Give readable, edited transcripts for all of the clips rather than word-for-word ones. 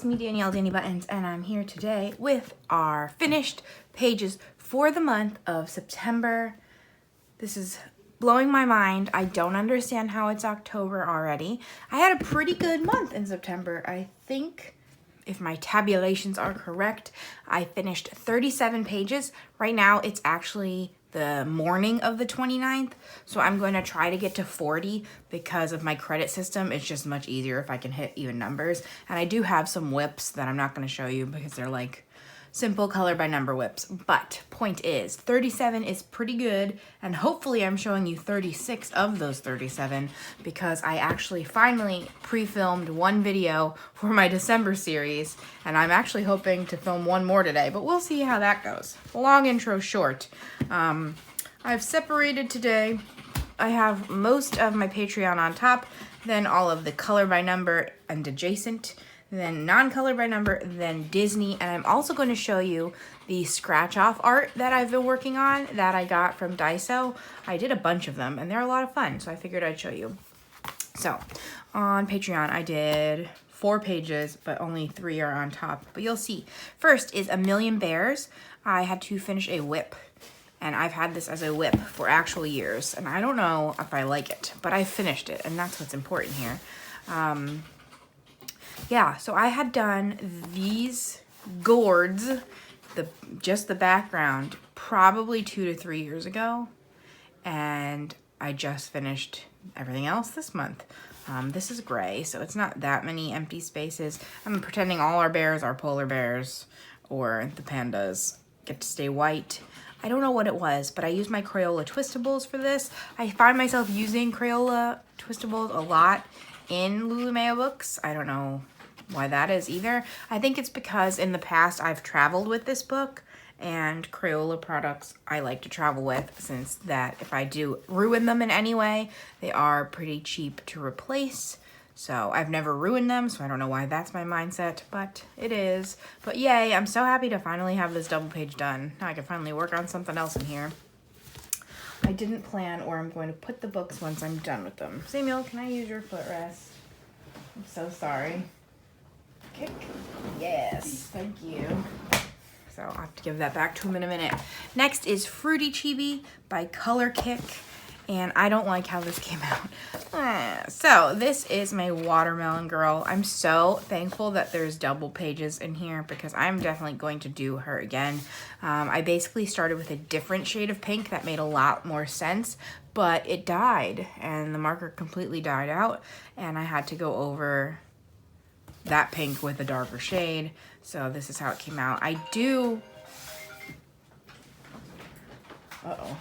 it's me, Danielle Danibuttons, and I'm here today with our finished pages for the month of September. This is blowing my mind. I don't understand how it's October already. I had a pretty good month in September. I think, if my tabulations are correct, I finished 37 pages. Right now, it's actually the morning of the 29th, so I'm going to try to get to 40 because of my credit system. It's just much easier if I can hit even numbers. And I do have some whips that I'm not going to show you because they're like simple color by number whips. But point is, 37 is pretty good, and hopefully I'm showing you 36 of those 37 because I actually finally pre-filmed one video for my December series, and I'm actually hoping to film one more today, but we'll see how that goes. Long intro short. I've separated today. I have most of my Patreon on top, then all of the color by number and adjacent, then non-color by number, then Disney, and I'm also going to show you the scratch-off art that I've been working on that I got from Daiso. I did a bunch of them, and they're a lot of fun, so I figured I'd show you. So, on Patreon, I did 4 pages, but only 3 are on top, but you'll see. First is A Million Bears. I had to finish a whip, and I've had this as a whip for actual years, and I don't know if I like it, but I finished it, and that's what's important here. Yeah, so I had done these gourds, just the background, probably 2 to 3 years ago, and I just finished everything else this month. This is gray, so it's not that many empty spaces. I'm pretending all our bears are polar bears, or the pandas get to stay white. I don't know what it was, but I used my Crayola Twistables for this. I find myself using Crayola Twistables a lot in Lulu books. I don't know why that is either. I think it's because in the past I've traveled with this book, and Crayola products I like to travel with, since that if I do ruin them in any way, they are pretty cheap to replace. So I've never ruined them, so I don't know why that's my mindset, but it is. But yay, I'm so happy to finally have this double page done. Now I can finally work on something else in here. I didn't plan where I'm going to put the books once I'm done with them. Samuel, can I use your footrest? I'm so sorry. Kick. Yes, thank you. So I'll have to give that back to him in a minute. Next is Fruity Chibi by Color Kick, and I don't like how this came out. So this is my watermelon girl. I'm so thankful that there's double pages in here because I'm definitely going to do her again. I basically started with a different shade of pink that made a lot more sense, but it died and the marker completely died out, and I had to go over that pink with a darker shade. So this is how it came out. I do... Uh-oh.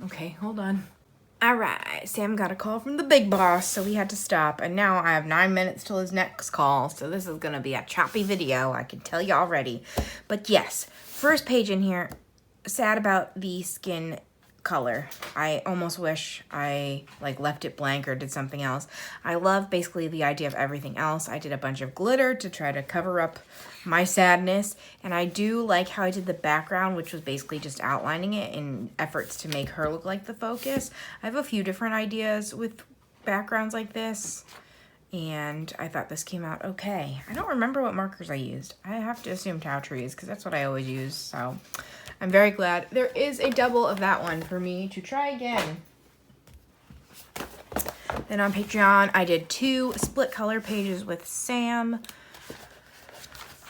Okay, hold on. Alright, Sam got a call from the big boss, so we had to stop. And now I have 9 minutes till his next call, so this is going to be a choppy video, I can tell you already. But yes, first page in here, sad about the skin color. I almost wish I left it blank or did something else. I love basically the idea of everything else. I did a bunch of glitter to try to cover up my sadness, and I do like how I did the background, which was basically just outlining it in efforts to make her look like the focus. I have a few different ideas with backgrounds like this, and I thought this came out okay. I don't remember what markers I used. I have to assume Tau Trees because that's what I always use, so I'm very glad there is a double of that one for me to try again. Then on Patreon, I did 2 split color pages with Sam.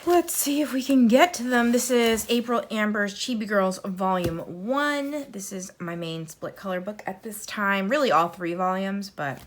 Let's see if we can get to them. This is April Amber's Chibi Girls Volume 1. This is my main split color book at this time. Really all 3 volumes, but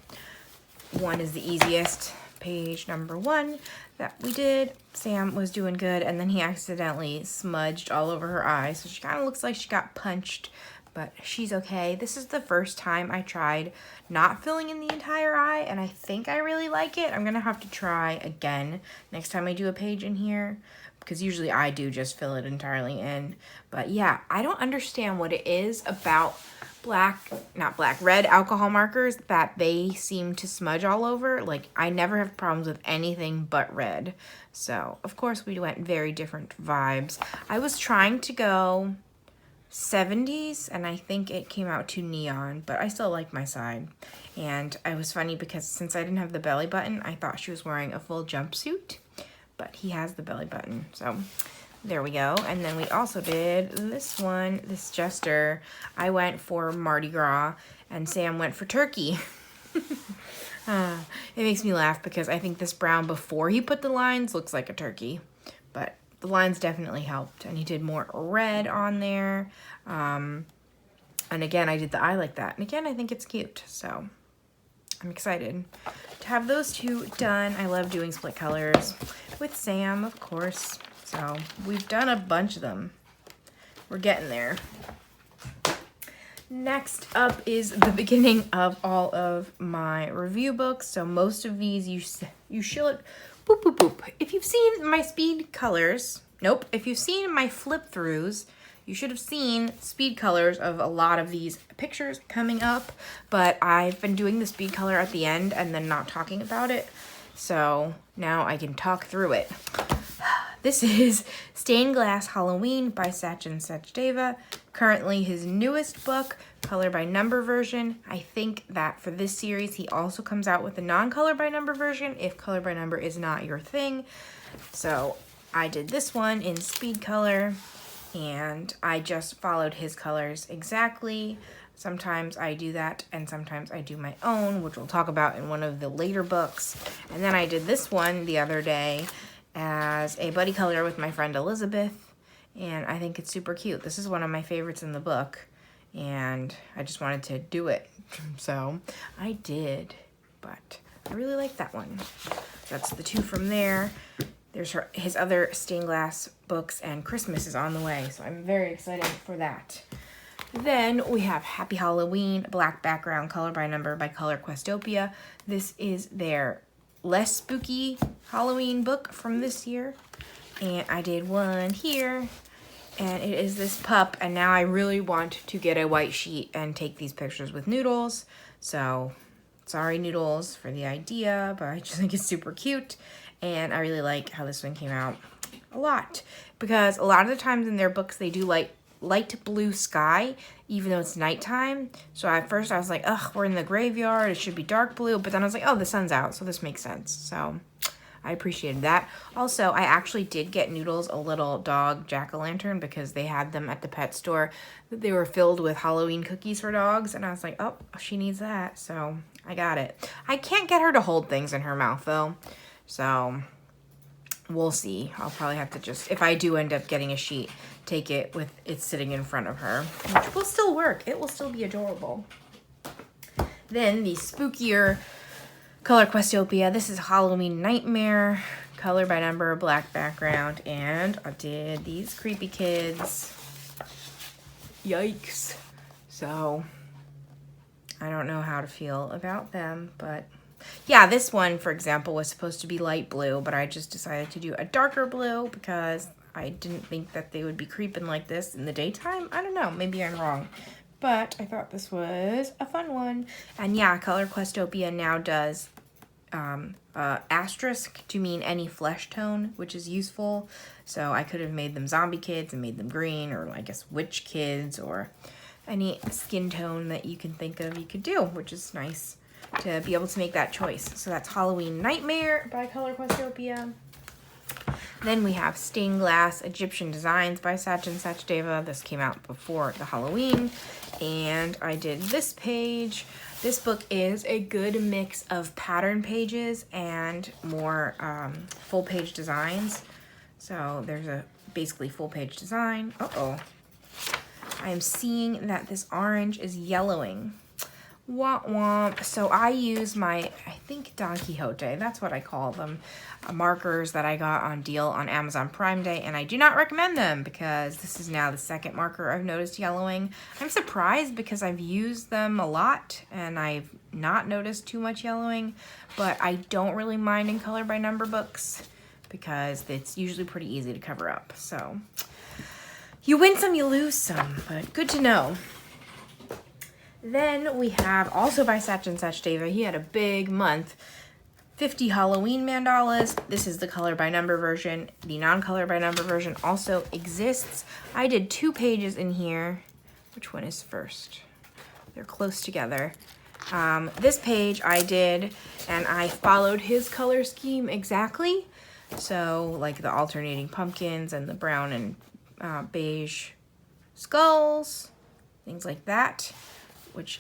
1 is the easiest. Page number 1 that we did. Sam was doing good, and then he accidentally smudged all over her eye, so she kind of looks like she got punched, but she's okay. This is the first time I tried not filling in the entire eye, and I think I really like it. I'm gonna have to try again next time I do a page in here, because usually I do just fill it entirely in. But yeah, I don't understand what it is about red alcohol markers that they seem to smudge all over. Like, I never have problems with anything but red. So, of course, we went very different vibes. I was trying to go 70s, and I think it came out too neon, but I still like my side. And I was funny because since I didn't have the belly button, I thought she was wearing a full jumpsuit. but he has the belly button. So there we go. And then we also did this one, this jester. I went for Mardi Gras and Sam went for turkey. It makes me laugh because I think this brown before he put the lines looks like a turkey, but the lines definitely helped. And he did more red on there. And again, I did the eye like that. And again, I think it's cute. So I'm excited to have those two done. I love doing split colors with Sam, of course. So we've done a bunch of them. We're getting there. Next up is the beginning of all of my review books. So most of these you should, boop, boop, boop. If you've seen my speed colors, nope. If you've seen my flip throughs, you should have seen speed colors of a lot of these pictures coming up, but I've been doing the speed color at the end and then not talking about it. So now I can talk through it. This is Stained Glass Halloween by Sachin Sachdeva. Currently his newest book, color by number version. I think that for this series, he also comes out with a non-color by number version if color by number is not your thing. So I did this one in speed color and I just followed his colors exactly. Sometimes I do that and sometimes I do my own, which we'll talk about in one of the later books. And then I did this one the other day as a buddy color with my friend Elizabeth, and I think it's super cute. This is one of my favorites in the book, and I just wanted to do it. So I did, but I really like that one. That's the two from there. There's his other stained glass books, and Christmas is on the way, so I'm very excited for that. Then we have Happy Halloween, black background, color by number by Color Questopia. This is their less spooky Halloween book from this year. And I did one here, and it is this pup, and now I really want to get a white sheet and take these pictures with Noodles. So sorry Noodles for the idea, but I just think it's super cute, and I really like how this one came out a lot, because a lot of the times in their books they do light blue sky, even though it's nighttime. So at first I was like, ugh, we're in the graveyard, it should be dark blue, but then I was like, oh, the sun's out, so this makes sense. So I appreciated that. Also, I actually did get Noodles a little dog jack-o'-lantern because they had them at the pet store. They were filled with Halloween cookies for dogs, and I was like, oh, she needs that, so I got it. I can't get her to hold things in her mouth, though, so we'll see. I'll probably have to just, if I do end up getting a sheet, take it with it sitting in front of her, which will still work. It will still be adorable. Then the spookier Color Questopia. This is Halloween Nightmare, color by number, black background, and I did these creepy kids. Yikes. So I don't know how to feel about them, but yeah, this one, for example, was supposed to be light blue, but I just decided to do a darker blue because I didn't think that they would be creeping like this in the daytime. I don't know, maybe I'm wrong. But I thought this was a fun one. And yeah, Color Questopia now does asterisk to mean any flesh tone, which is useful. So I could have made them zombie kids and made them green, or I guess witch kids, or any skin tone that you can think of you could do, which is nice to be able to make that choice. So that's Halloween Nightmare by Color Questopia. Then we have Stained Glass Egyptian Designs by Sachin Sachdeva. This came out before the Halloween, and I did this page. This book is a good mix of pattern pages and more full page designs. So there's a basically full page design. Uh-oh. I am seeing that this orange is yellowing. Womp womp. So I use my, I think Don Quixote, that's what I call them, markers that I got on deal on Amazon Prime Day, and I do not recommend them because this is now the second marker I've noticed yellowing. I'm surprised because I've used them a lot and I've not noticed too much yellowing, but I don't really mind in color by number books because it's usually pretty easy to cover up. So you win some, you lose some, but good to know. Then we have, also by Sachin Sachdeva, he had a big month, 50 Halloween mandalas. This is the color by number version. The non-color by number version also exists. I did 2 pages in here. Which one is first? They're close together. This page I did, and I followed his color scheme exactly. So like the alternating pumpkins and the brown and beige skulls, things like that.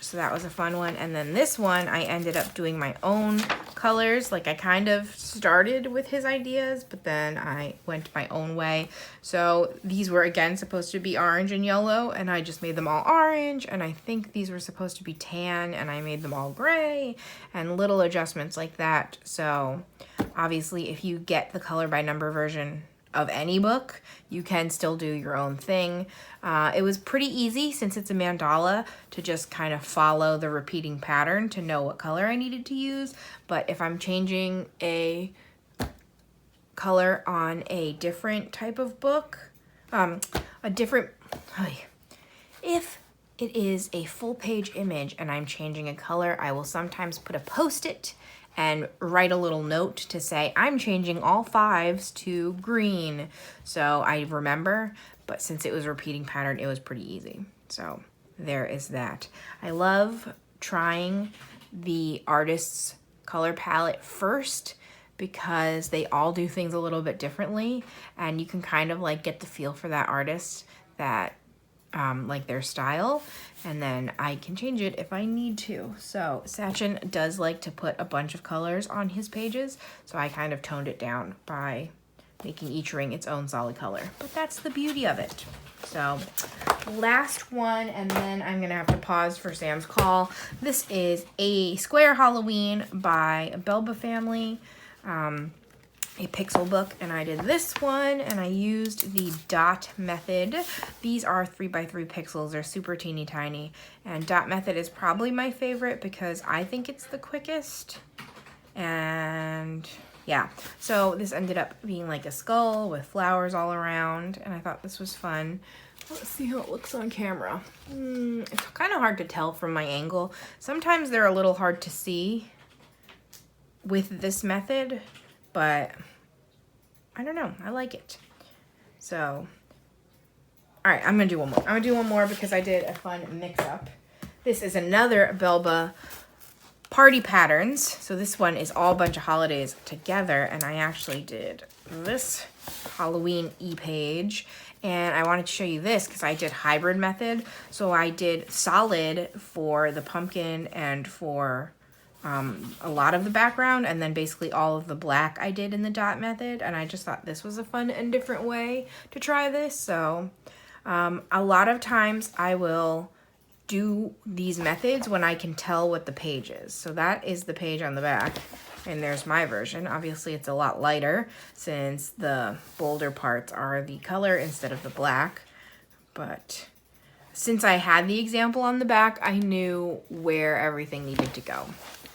So that was a fun one. And then this one, I ended up doing my own colors. Like I kind of started with his ideas, but then I went my own way. So these were again supposed to be orange and yellow, and I just made them all orange. And I think these were supposed to be tan, and I made them all gray, and little adjustments like that. So obviously if you get the color by number version of any book, you can still do your own thing. It was pretty easy since it's a mandala to just kind of follow the repeating pattern to know what color I needed to use. But if I'm changing a color on a different type of book, if it is a full page image and I'm changing a color, I will sometimes put a post-it and write a little note to say, I'm changing all 5s to green. So I remember, but since it was a repeating pattern, it was pretty easy. So there is that. I love trying the artist's color palette first because they all do things a little bit differently, and you can kind of like get the feel for that artist, that like their style, and then I can change it if I need to. So Sachin does like to put a bunch of colors on his pages, so I kind of toned it down by making each ring its own solid color. But that's the beauty of it. So last one, and then I'm gonna have to pause for Sam's call. This is a Square Halloween by Belba Family. A pixel book, and I did this one, and I used the dot method. These are 3x3 pixels. They're super teeny tiny, and dot method is probably my favorite because I think it's the quickest. And yeah, so this ended up being like a skull with flowers all around, and I thought this was fun. Let's see how it looks on camera. It's kind of hard to tell from my angle. Sometimes they're a little hard to see with this method, but I don't know, I like it. So, all right, I'm gonna do one more. I'm gonna do one more because I did a fun mix-up. This is another Belba Party Patterns. So this one is all a bunch of holidays together, and I actually did this Halloween e-page, and I wanted to show you this because I did hybrid method. So I did solid for the pumpkin and for a lot of the background, and then basically all of the black I did in the dot method, and I just thought this was a fun and different way to try this. So a lot of times I will do these methods when I can tell what the page is. So that is the page on the back, and there's my version. Obviously it's a lot lighter since the bolder parts are the color instead of the black, but since I had the example on the back, I knew where everything needed to go.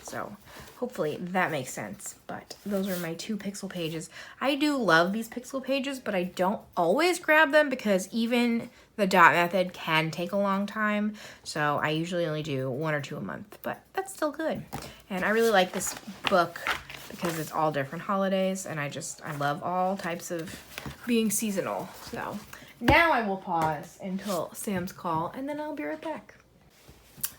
So hopefully that makes sense. But those are my 2 pixel pages. I do love these pixel pages, but I don't always grab them because even the dot method can take a long time. So I usually only do 1 or 2 a month, but that's still good. And I really like this book because it's all different holidays, and I love all types of being seasonal. So now I will pause until Sam's call, and then I'll be right back.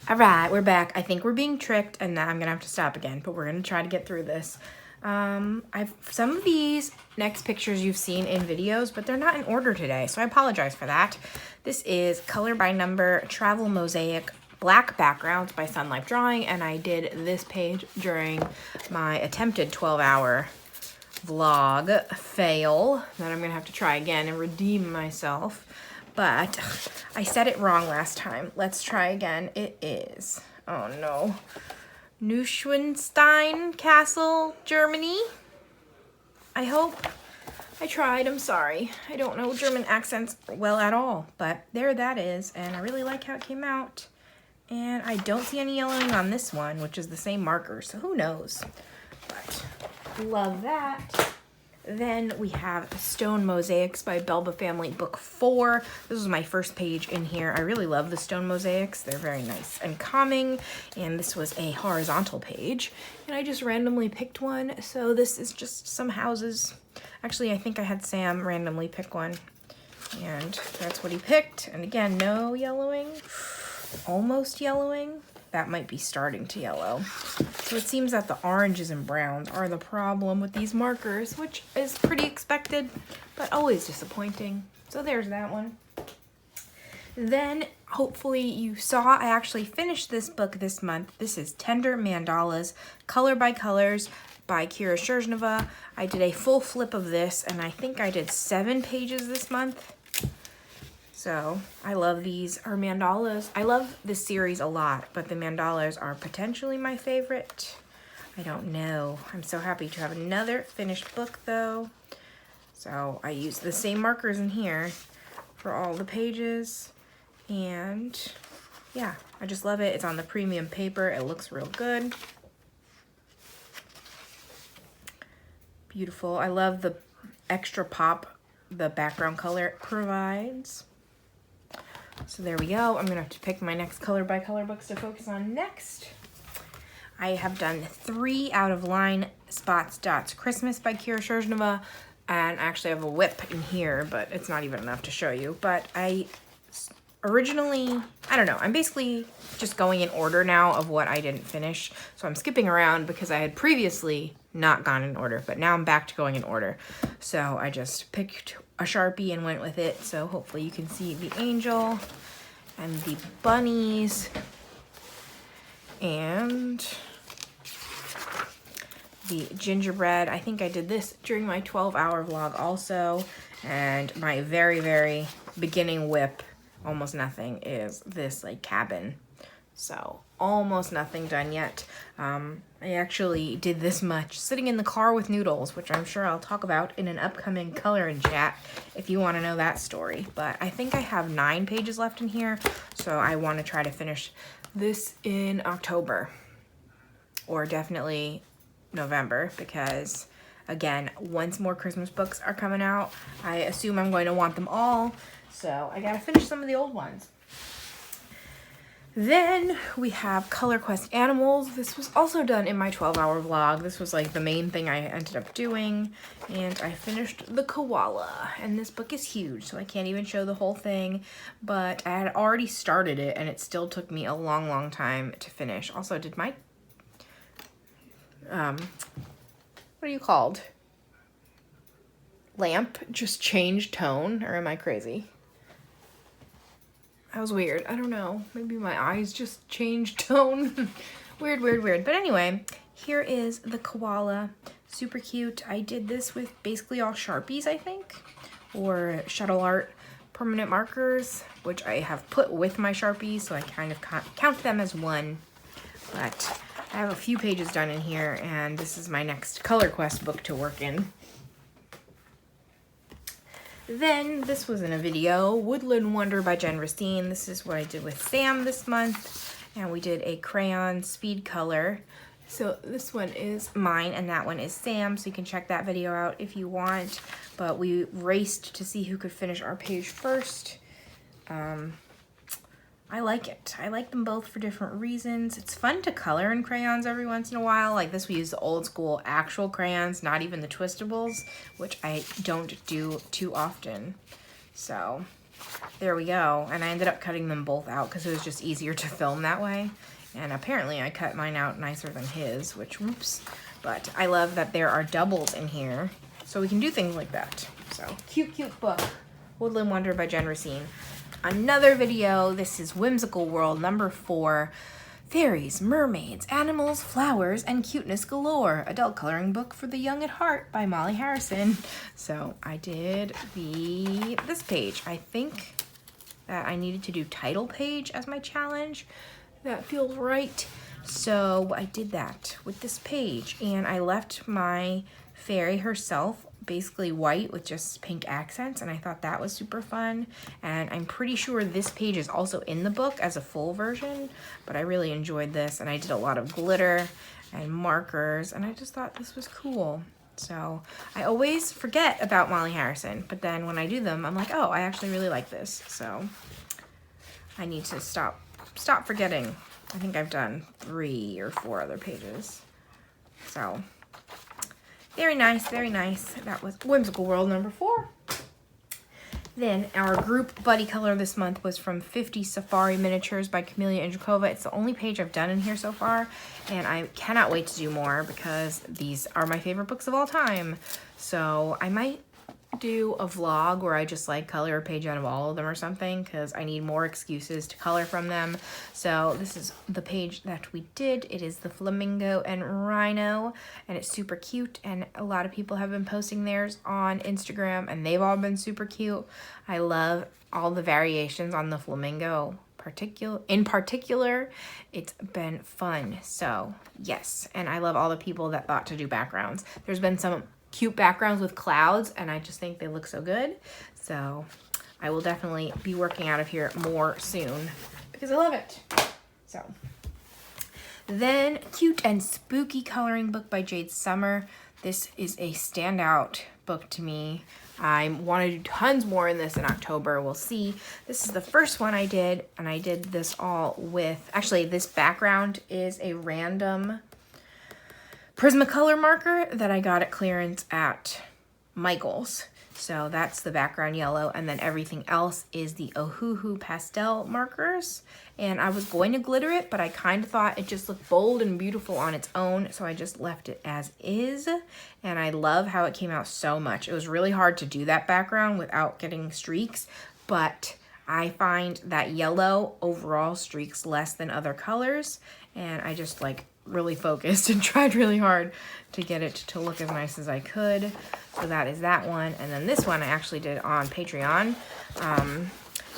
All right, we're back. I think we're being tricked, and now I'm gonna have to stop again, but we're gonna try to get through this. I've some of these next pictures you've seen in videos, but they're not in order today, so I apologize for that. This is Color by Number Travel Mosaic Black Backgrounds by Sun Life Drawing, and I did this page during my attempted 12-hour vlog fail that I'm gonna have to try again and redeem myself. But I said it wrong last time. Let's try again. It is, oh no, Neuschwanstein Castle, Germany. I hope. I tried, I'm sorry. I don't know German accents well at all, but there that is, and I really like how it came out. And I don't see any yellowing on this one, which is the same marker, so who knows. But love that. Then we have Stone Mosaics by Belba Family, book 4. This was my first page in here. I really love the stone mosaics. They're very nice and calming. And this was a horizontal page. And I just randomly picked one. So this is just some houses. Actually, I think I had Sam randomly pick one. And that's what he picked. And again, no yellowing. Almost yellowing. that might be starting to yellow. So it seems that the oranges and browns are the problem with these markers, which is pretty expected, but always disappointing. So there's that one. Then, hopefully you saw, I actually finished this book this month. This is Tender Mandalas, Color by Colors by Kira Sherzhneva. I did a full flip of this, and I think I did 7 pages this month. So, I love these, our mandalas. I love this series a lot, but the mandalas are potentially my favorite. I don't know. I'm so happy to have another finished book, though. So, I used the same markers in here for all the pages. And yeah, I just love it. It's on the premium paper. It looks real good. Beautiful. I love the extra pop the background color provides. So there we go. I'm going to have to pick my next color by color books to focus on next. I have done 3 out of line Spots Dots Christmas by Kira Sherzhneva. And I actually have a whip in here, but it's not even enough to show you. But originally, I don't know, I'm basically just going in order now of what I didn't finish. So I'm skipping around because I had previously not gone in order, but now I'm back to going in order. So I just picked a Sharpie and went with it. So hopefully you can see the angel and the bunnies and the gingerbread. I think I did this during my 12-hour vlog also. And my very, very beginning whip, almost nothing, is this like cabin. So almost nothing done yet. I actually did this much sitting in the car with noodles, which I'm sure I'll talk about in an upcoming color and chat if you want to know that story. But I think I have 9 pages left in here, so I want to try to finish this in October or definitely November, because again, once more Christmas books are coming out, I assume I'm going to want them all. So I gotta finish some of the old ones. Then we have Color Quest Animals. This was also done in my 12-hour vlog. This was like the main thing I ended up doing. And I finished the koala. And this book is huge, so I can't even show the whole thing. But I had already started it, and it still took me a long, long time to finish. Also, did my, what are you called? Lamp just change tone, or am I crazy? That was weird. I don't know. Maybe my eyes just changed tone. Weird, weird, weird. But anyway, here is the koala. Super cute. I did this with basically all Sharpies, I think, or Shuttle Art permanent markers, which I have put with my Sharpies, so I kind of count them as one. But I have a few pages done in here, and this is my next Color Quest book to work in. Then, this was in a video, Woodland Wonder by Jen Racine. This is what I did with Sam this month, and we did a crayon speed color. So this one is mine, and that one is Sam, so you can check that video out if you want. But we raced to see who could finish our page first. I like it. I like them both for different reasons. It's fun to color in crayons every once in a while. Like this, we use the old school actual crayons, not even the twistables, which I don't do too often. So there we go. And I ended up cutting them both out because it was just easier to film that way. And apparently I cut mine out nicer than his, which, whoops. But I love that there are doubles in here, so we can do things like that. So cute, cute book. Woodland Wonder by Jen Racine. Another video, this is Whimsical World number 4. Fairies, mermaids, animals, flowers, and cuteness galore. Adult coloring book for the young at heart by Molly Harrison. So I did this page. I think that I needed to do title page as my challenge. That feels right. So I did that with this page, and I left my fairy herself basically white with just pink accents, and I thought that was super fun. And I'm pretty sure this page is also in the book as a full version, but I really enjoyed this, and I did a lot of glitter and markers, and I just thought this was cool. So I always forget about Molly Harrison, but then when I do them, I'm like, oh, I actually really like this. So I need to stop forgetting. I think I've done 3 or 4 other pages. So very nice, very nice. That was Whimsical World number 4. Then our group buddy color this month was from 50 Safari Miniatures by Camellia Indrakova. It's the only page I've done in here so far, and I cannot wait to do more because these are my favorite books of all time. So I might do a vlog where I just like color a page out of all of them or something, because I need more excuses to color from them. So this is the page that we did. It is the Flamingo and Rhino, and it's super cute, and a lot of people have been posting theirs on Instagram, and they've all been super cute. I love all the variations on the Flamingo in particular. It's been fun. So yes, and I love all the people that thought to do backgrounds. There's been some cute backgrounds with clouds, and I just think they look so good. So I will definitely be working out of here more soon because I love it. So then cute and spooky coloring book by Jade Summer. This is a standout book to me. I want to do tons more in this in October. We'll see. This is the first one I did, and I did this all with, actually this background is a random Prismacolor marker that I got at clearance at Michael's. So that's the background yellow, and then everything else is the Ohuhu pastel markers. And I was going to glitter it, but I kind of thought it just looked bold and beautiful on its own, so I just left it as is. And I love how it came out so much. It was really hard to do that background without getting streaks, but I find that yellow overall streaks less than other colors, and I just like really focused and tried really hard to get it to look as nice as I could. So that is that one. And then this one I actually did on Patreon, and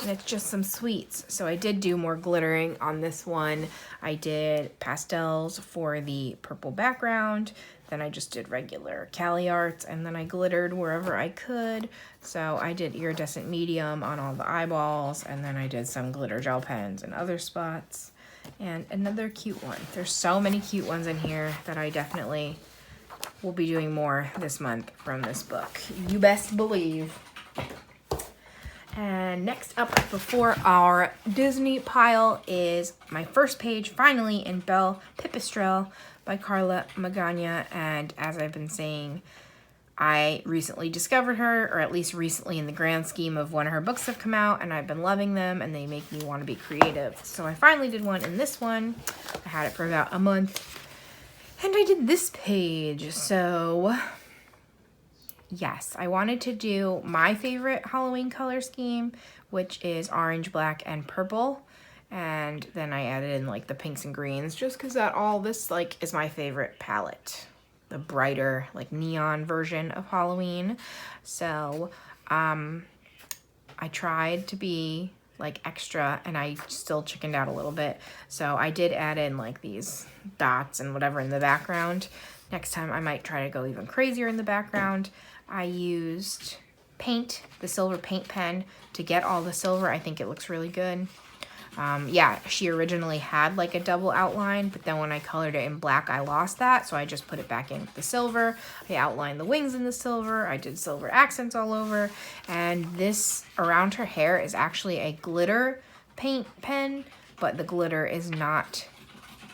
it's just some sweets. So I did do more glittering on this one. I did pastels for the purple background, then I just did regular Cali arts, and then I glittered wherever I could. So I did iridescent medium on all the eyeballs, and then I did some glitter gel pens in other spots. And another cute one. There's so many cute ones in here that I definitely will be doing more this month from this book. You best believe. And next up before our Disney pile is my first page, finally, in Belle Pipistrelle by Carla Magana. And as I've been saying, I recently discovered her, or at least recently in the grand scheme of when her books have come out, and I've been loving them, and they make me want to be creative. So I finally did one in this one. I had it for about a month, and I did this page. So yes, I wanted to do my favorite Halloween color scheme, which is orange, black, and purple. And then I added in like the pinks and greens, just because that all this like is my favorite palette. The brighter like neon version of Halloween. So I tried to be like extra, and I still chickened out a little bit. So I did add in like these dots and whatever in the background. Next time I might try to go even crazier in the background. I used paint, the silver paint pen, to get all the silver. I think it looks really good. Yeah, she originally had like a double outline, but then when I colored it in black, I lost that. So I just put it back in with the silver. I outlined the wings in the silver. I did silver accents all over. And this around her hair is actually a glitter paint pen, but the glitter is not,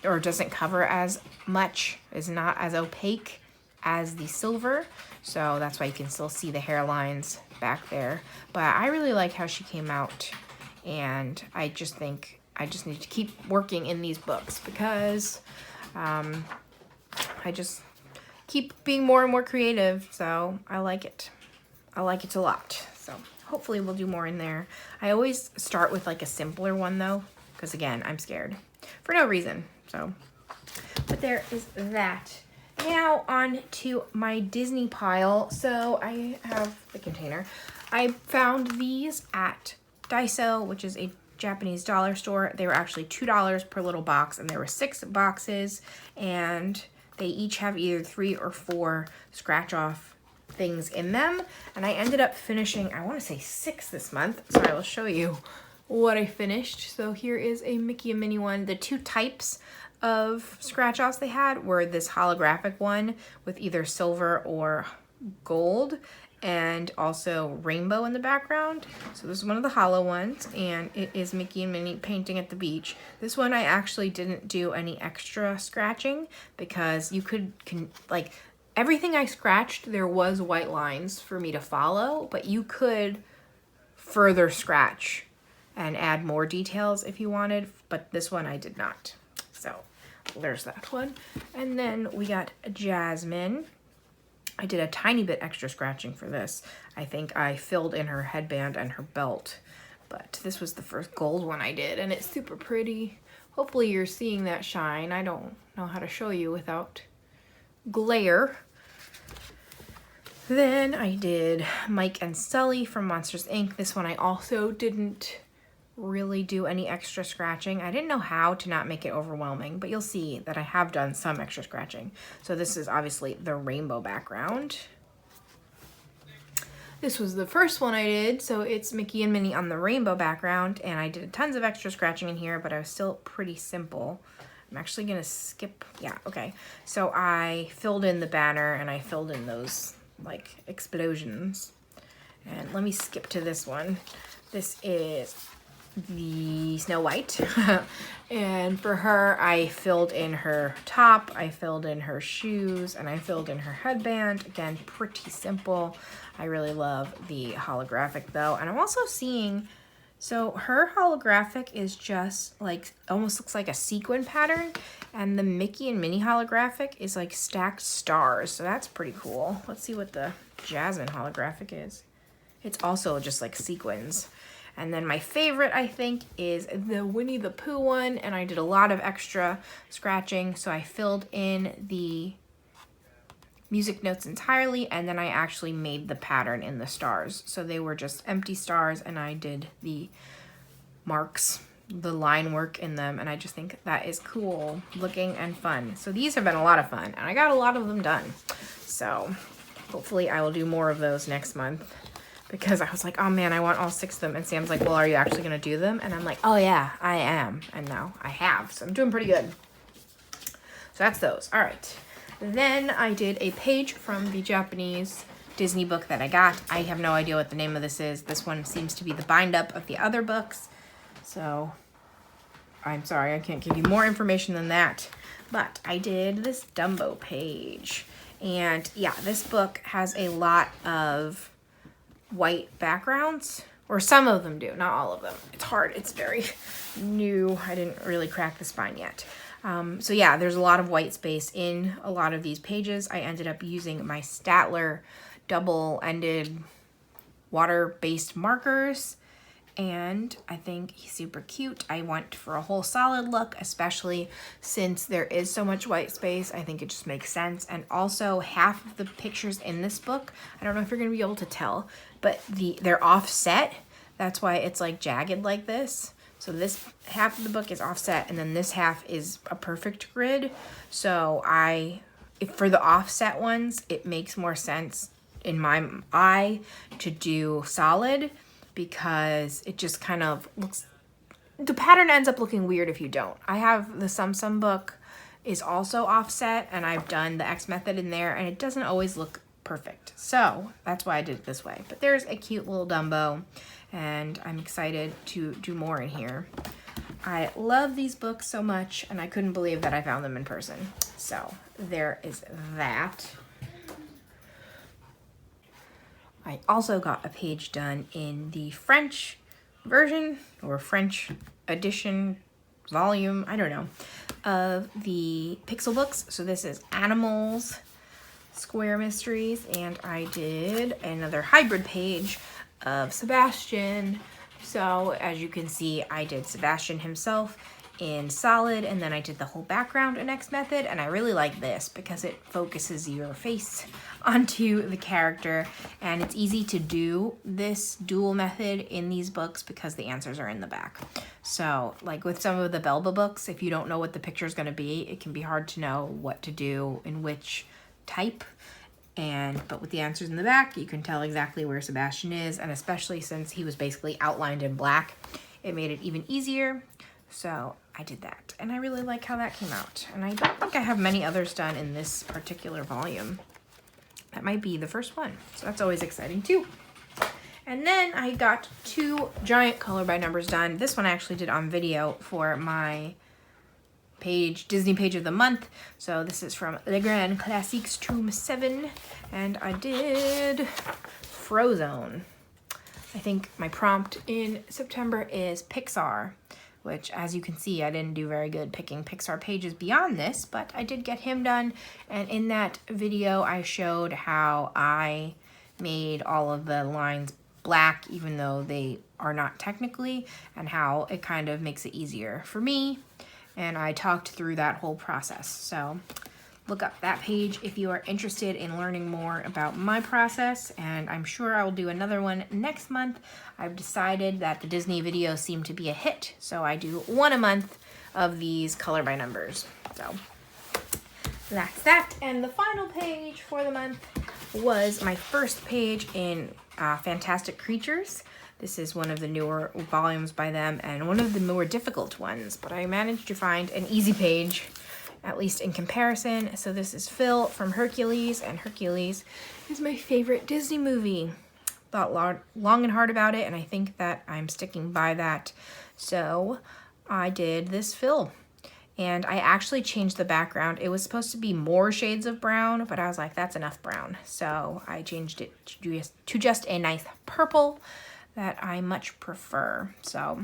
or doesn't cover as much, is not as opaque as the silver. So that's why you can still see the hairlines back there. But I really like how she came out. And I just think I just need to keep working in these books because I just keep being more and more creative. So I like it. I like it a lot. So hopefully we'll do more in there. I always start with like a simpler one though, because again, I'm scared for no reason. So, but there is that. Now on to my Disney pile. So I have the container. I found these at Daiso, which is a Japanese dollar store. They were actually $2 per little box, and there were 6 boxes, and they each have either 3 or 4 scratch off things in them. And I ended up finishing, I want to say 6 this month, so I will show you what I finished. So here is a Mickey and Minnie one. The 2 types of scratch offs they had were this holographic one with either silver or gold, and also rainbow in the background. So this is one of the hollow ones, and it is Mickey and Minnie painting at the beach. This one I actually didn't do any extra scratching because you can like everything I scratched, there was white lines for me to follow, but you could further scratch and add more details if you wanted, but this one I did not. So there's that one. And then we got Jasmine. I did a tiny bit extra scratching for this. I think I filled in her headband and her belt, but this was the first gold one I did, and it's super pretty. Hopefully you're seeing that shine. I don't know how to show you without glare. Then I did Mike and Sully from Monsters, Inc. This one I also didn't really do any extra scratching. I didn't know how to not make it overwhelming, but you'll see that I have done some extra scratching. So this is obviously the rainbow background. This was the first one I did, so it's Mickey and Minnie on the rainbow background, and I did tons of extra scratching in here, but I was still pretty simple. I'm actually gonna skip, yeah, okay. So I filled in the banner and I filled in those like explosions. And let me skip to this one. This is the Snow White. And for her, I filled in her top, I filled in her shoes, and I filled in her headband. Again, pretty simple. I really love the holographic though. And I'm also seeing, so her holographic is just like, almost looks like a sequin pattern. And the Mickey and Minnie holographic is like stacked stars. So that's pretty cool. Let's see what the Jasmine holographic is. It's also just like sequins. And then my favorite, I think, is the Winnie the Pooh one. And I did a lot of extra scratching. So I filled in the music notes entirely. And then I actually made the pattern in the stars. So they were just empty stars. And I did the marks, the line work in them. And I just think that is cool looking and fun. So these have been a lot of fun. And I got a lot of them done. So hopefully I will do more of those next month. Because I was like, oh man, I want all 6 of them. And Sam's like, well, are you actually going to do them? And I'm like, oh yeah, I am. And now I have. So I'm doing pretty good. So that's those. All right. Then I did a page from the Japanese Disney book that I got. I have no idea what the name of this is. This one seems to be the bind up of the other books. So I'm sorry, I can't give you more information than that. But I did this Dumbo page. And yeah, this book has a lot of white backgrounds, or some of them do, not all of them. It's hard, it's very new. I didn't really crack the spine yet. So yeah, there's a lot of white space in a lot of these pages. I ended up using my Statler double-ended water-based markers, and I think he's super cute. I went for a whole solid look, especially since there is so much white space. I think it just makes sense. And also half of the pictures in this book, I don't know if you're gonna be able to tell, but they're offset. That's why it's like jagged like this. So this half of the book is offset, and then this half is a perfect grid. So for the offset ones, it makes more sense in my eye to do solid, because it just kind of looks, the pattern ends up looking weird if you don't. I have the Sum book is also offset, and I've done the X method in there, and it doesn't always look perfect. So that's why I did it this way. But there's a cute little Dumbo, and I'm excited to do more in here. I love these books so much, and I couldn't believe that I found them in person. So there is that. I also got a page done in the French version, or French edition volume, I don't know, of the Pixel books. So this is Animals, Square Mysteries, and I did another hybrid page of Sebastian. So as you can see, I did Sebastian himself in solid, and then I did the whole background in X method, and I really like this because it focuses your face onto the character, and it's easy to do this dual method in these books because the answers are in the back. So like with some of the Belba books, if you don't know what the picture is going to be, it can be hard to know what to do in which type. But with the answers in the back, you can tell exactly where Sebastian is, and especially since he was basically outlined in black, it made it even easier. So I did that, and I really like how that came out. And I don't think I have many others done in this particular volume. That might be the first one, so that's always exciting too. And then I got 2 giant color by numbers done. This one I actually did on video for my page, Disney page of the month. So this is from Le Grand Classiques Tome 7, and I did Frozone. I think my prompt in September is Pixar, which, as you can see, I didn't do very good picking Pixar pages beyond this, but I did get him done. And in that video, I showed how I made all of the lines black, even though they are not technically, and how it kind of makes it easier for me. And I talked through that whole process. So look up that page if you are interested in learning more about my process, and I'm sure I will do another one next month. I've decided that the Disney videos seem to be a hit, so I do one a month of these color by numbers. So that's that. And the final page for the month was my first page in Fantastic Creatures. This is one of the newer volumes by them and one of the more difficult ones, but I managed to find an easy page, at least in comparison. So this is Phil from Hercules, and Hercules is my favorite Disney movie. Thought long and hard about it, and I think that I'm sticking by that. So I did this Phil, and I actually changed the background. It was supposed to be more shades of brown, but I was like, that's enough brown. So I changed it to just a nice purple that I much prefer. So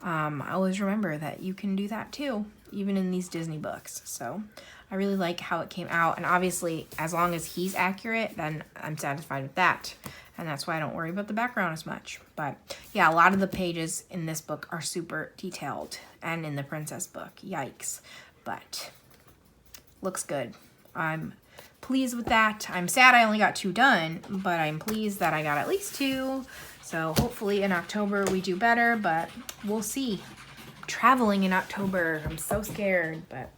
I always remember that you can do that too, even in these Disney books. So I really like how it came out, and obviously as long as he's accurate, then I'm satisfied with that, and that's why I don't worry about the background as much. But yeah, a lot of the pages in this book are super detailed, and in the Princess book, yikes, but looks good. I'm pleased with that. I'm sad I only got 2 done, but I'm pleased that I got at least 2. So hopefully in October we do better, but we'll see. I'm traveling in October. I'm so scared, but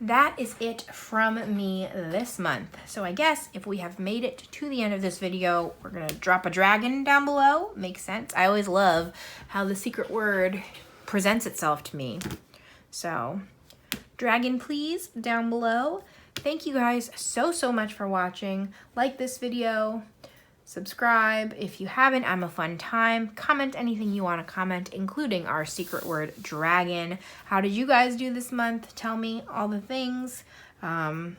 that is it from me this month. So I guess if we have made it to the end of this video, we're gonna drop a dragon down below. Makes sense. I always love how the secret word presents itself to me. So dragon, please, down below. Thank you guys so much for watching. Like this video. Subscribe if you haven't. I'm a fun time. Comment anything you want to comment, including our secret word dragon. How did you guys do this month? Tell me all the things. And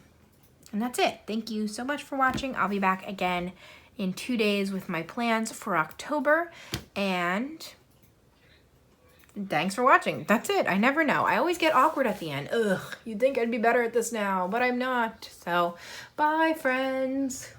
that's it. Thank you so much for watching. I'll be back again in 2 days with my plans for October. And thanks for watching. That's it. I never know. I always get awkward at the end. Ugh, you'd think I'd be better at this now, but I'm not. So bye, friends.